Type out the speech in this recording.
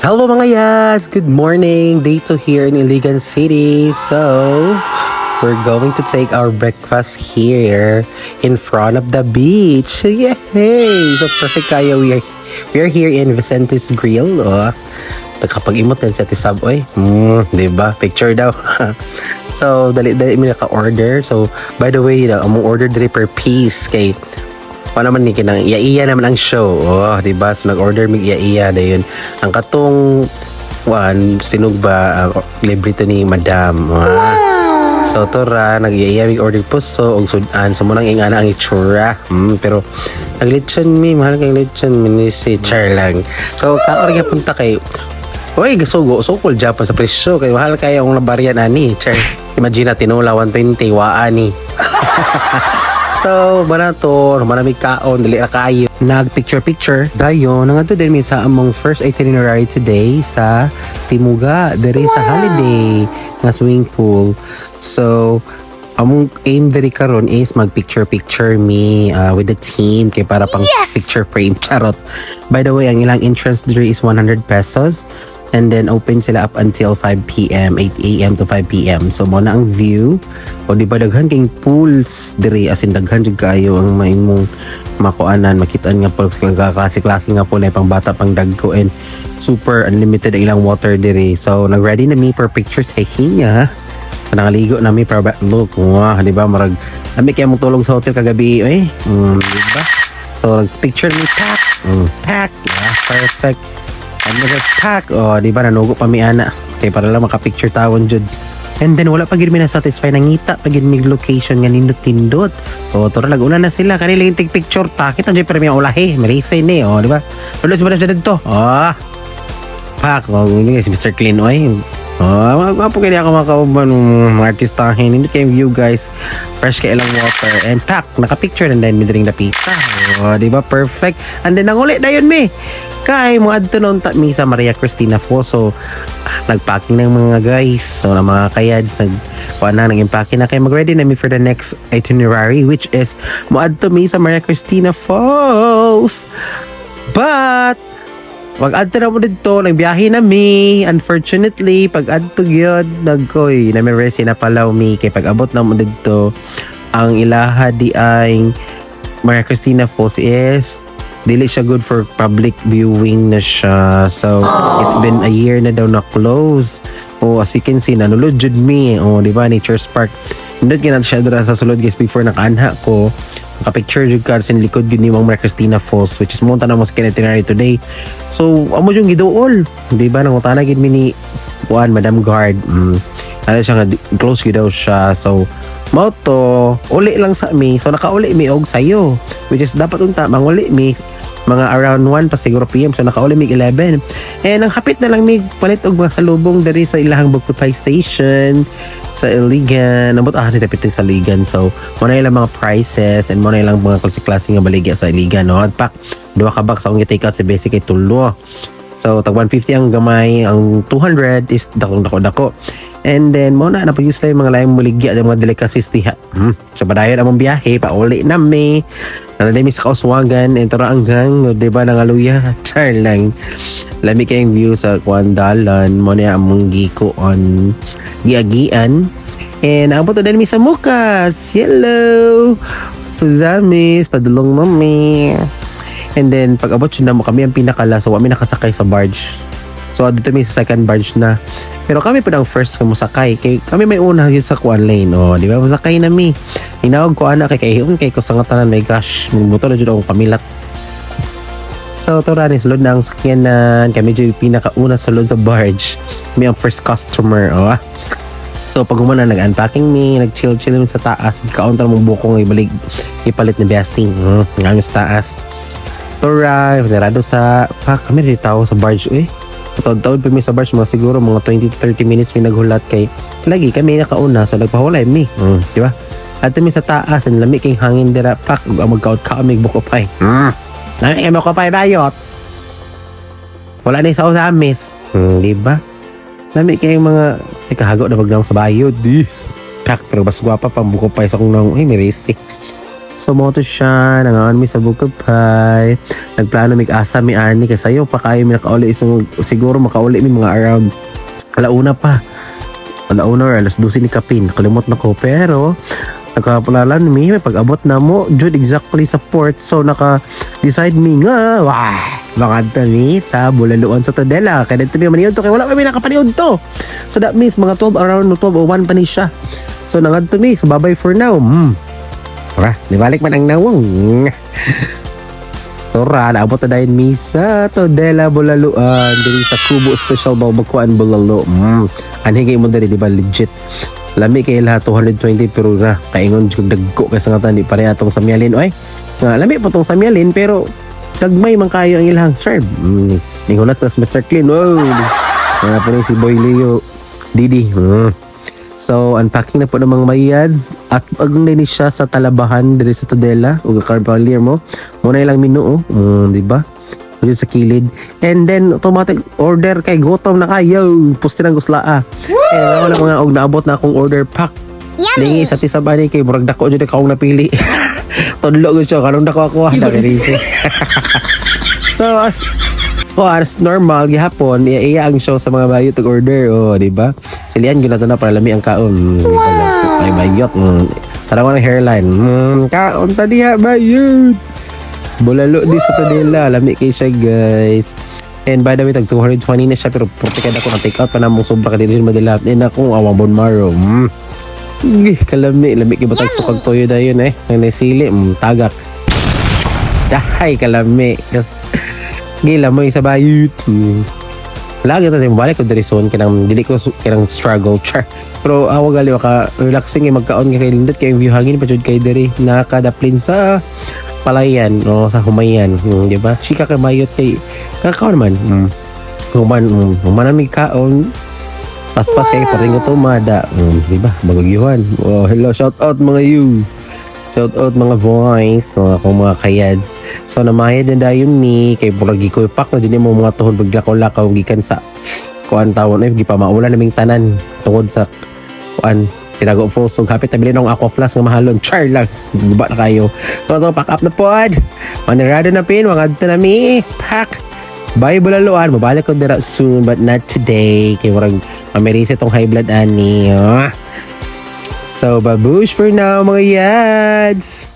Hello mga yas! Good morning! Day 2 here in Iligan City. So, we're going to take our breakfast here in front of the beach. Yay! So, perfect kayo. We are here in Vicente's Grill. Oh, nagkapag-imot din sa Tisab. Oy, diba? Picture daw. So, dali-dali mi naka-order. So, by the way, among order dali per piece kay naman ni kinang iya naman ang show. Oh, di ba? So nag-order mig iya dayon. Ang katong sinugba libre to ni Madam. So tora nag-iya mig order puso og sudan so mo nang ingana ang itsura. Pero naglechon mi mahal kay lechon mi si Charlang. So kaor punta kay oy gasugo sukol Japan sa presyo kay mahal kay ang nabarian ani. Char. Imagine tinula 120 wa ani. So, barato, maraming kaon, dali na kayo. Nag-picture-picture. Dayon, nangato din sa among first itinerary today sa Timuga, diri sa holiday nga swimming pool. So, among aim diri karon is mag-picture-picture me with the team kay para pang picture frame. Charot. By the way, ang ilang entrance diri is 100 pesos. And then open sila up until 5 p.m. 8 a.m. to 5 p.m. So mo na ang view. O di ba daghan king pools diri as in daghan jud kayo ang may mong makuanan makitaan nga po klase nga po na pang bata pang dagko and super unlimited ang ilang water diri. So nag-ready na me for picture taking ya. Nangaligo na mi para look. Wow, di ba marag ami kay mo tulog sa hotel kagabi di ba? So nag-picture me pack. Yeah, perfect. And nag-pack, di ba nanugo pa mi ana kay para lang maka-picture tawon jud. And then wala pa gid mi na satisfy nangita pa gid mig location nga nindot-tindot. So tora nag-una na sila kanila yung picture ta kita jud pero mi ulahi, marisay ni di ba? Lulos ba na siya dito? Pack, ni si Mr. Clean oy. Mapo kaya ako makauban ng mga artistahin. Hindi kayo view guys. Fresh ka ilang water. And pack, naka-picture and then midring na pizza. Diba? Perfect. And then nangulit na yun mi. Kay mga adto noon mi sa Maria Cristina Falls. So, nagpacking ng mga guys. So, na mga kayads, nag-impacking na kayo. Mag-ready na mi for the next itinerary which is moadto mi sa Maria Cristina Falls. But, pag-adto na mo dito, nagbiyahe na mi. Unfortunately, pag-adto yun, nagkoy, na-meresi na palaw mi. Kaya pag-abot na mo dito, ang ilaha di ay Maria Cristina Falls is dili siya good for public viewing na siya. So, it's been a year na daw na close. As you can see, nanulod jud mi. Di ba, Nature's Park. Nandun kinat siya dira sa sulod guys before nakaanha ko. Naka-picture jud ka sa likod yun ni Maria Cristina Falls which is munta na mo sa itinerary today. So, amo yung giduol. Di ba, nangutana gid mi ni Madam Guard. Ano siya nga, close gid daw siya. So, mao to, uli lang sa mi. So, nakauli mi og sayo. Which is, dapat unta, manguli mi mga around 1 pa siguro PM. So, nakauli mi 11. And ang hapit na lang mi palit og mga salubong dari sa ilahang Bukupay Station sa Iligan. Nabot nitapit sa Iligan. So, muna ilang mga prices and muna ilang mga klase-klase nga baligya sa Iligan. No? At pak, 2 ka box akong i-take out sa basic ay tulo. So, tag 150 ang gamay. Ang 200 is dako. And then, muna napag-use lang yung mga layang muligya at mga delicacies diha. So, padayon among biyahe, pauli na mi. Nanadami sa Kauswagan, entara anggang, diba, nangaluya, char lang. Lami kayong view sa Kwandalan, muna among giko on giagian. And abot na din mi sa Mukas. Hello! Zamis, padulong mami. And then, pag abot yun na mo, kami ang pinakala, so kami nakasakay sa barge. So, dito may sa second barge na. Pero kami po ang first musakay. Kay kami may una yun sa Kuan Lane. Di ba? Musakay na mi. Hinawag ko anak kay ko sa ngatanan. My gosh. Magbuto na dyan akong pamilat. So, ito rani. Sulod na ang sakyanan. Kami dyan pinakauna sulod sa barge. Kami ang first customer. So, pag umana, nag-unpacking mi. Nag-chill sa taas. Kaunta mong bukong ipalit na biasing. Ngayon sa taas. Tora. Nerado sa kami rin tao sa barge. Taod-taod pa mi sa barge mga siguro mga 20 to 30 minutes mi naghulat kay lagi kami nakauna so nagpahulay mi di ba at mi sa taas ang lami kay hangin dira pak magkaot ka mig Bukupay nami mo ko pa bayot wala ni sa usamis di ba lami kay mga kahago na bagdang sa bayod dis pak pero mas gwapa pang Bukupay sa kung nang may resi So mo to siya, nangaon mi sa Bukupay. Nagplano mi asa mi ani kay sayo pa kayo mi nakauli isong siguro makauli mi mga around alauna pa. Alauna or alas 12 ni kapin. Kalimot na ko pero nakapulalan mi may pag-abot na mo jud exactly sa port, so naka-decide mi nga makanta mi sa Bulaluan sa Todela kaya dito mi maniud to kay wala pa mi nakapaniud to, so that means mga 12 around 12 o 1 pa ni siya, so nangadto mi so bye bye for now. Tara, nibalik man ang nawong. Tora, naabot na dahil mi sa Todela Bulaluan diri sa Kubo Special Balbakuan Bulalo. Anhigay mo diri di ba legit. Lami kay lahat 220 pero na kaingon jud dagko kay sa ngata di pare atong samyalin oy. Nga lami po tong samyalin pero gagmay man kayo ang ilang serve. Ningunat sa Mr. Clean. Wow. Nga po ni si Boy Leo Didi. So unpacking na po ng mga mayads at agong ni siya sa Talabahan diri sa Todela ug Carbalier mo. Muna ilang minuto, di ba? Dito sa kilid. And then automatic order kay gutom na kayo. Pusti ng guslaa. Eh wala mga og naabot na akong order pack. Lingi sa tisabani kay murag dako jud ka akong napili. Tudlo gud siya kanang dako ako da kay So as normal gihapon iya ang show sa mga bayot og order di ba? Silian gyud nato na para lami ang kaon. Ay bayot. Tarawan ang hairline. Kaon ta diha bayot. Bulalo di sa Todela, lami kay siya guys. And by the way, tag 220 na siya pero puti kada ko na take out pa na mong sobra ka din madala. And akong awang bon maro. Kalami, lami kay batag sukag toyo dayon ang nasili, tagak. Dahay kalami. Gila mo isa bayut. Lagi ta balik ko diri son kanang dili ko kanang struggle char. Pero awag gali ka relaxing magkaon kay lindot kay view hangin pa jud kay diri nakadaplin sa Palayan o sa Humayan, di ba? Chika kay mayot kay kakao naman. Humanamig kaon. Paspas kay paring tumada. Di ba? Bagugyuhan. Oh, hello, shout out mga you. Shout out mga boys, akong mga kayads. So namayad na dayon mi kay puragi ko pak na dinhi mo mga tuhod baglakaw-lakaw gikan sa kuan tawon gi pa maulan naming tanan tungod sa kuan tinago full so kapit tabili nung aqua flask nga mahalon char lang guba na kayo so pack up na pod manirado na pin mga adto na mi pack bye Bulaluan mabalik ko dira soon but not today kay murag mamerise tong high blood ani so babush for now mga yads.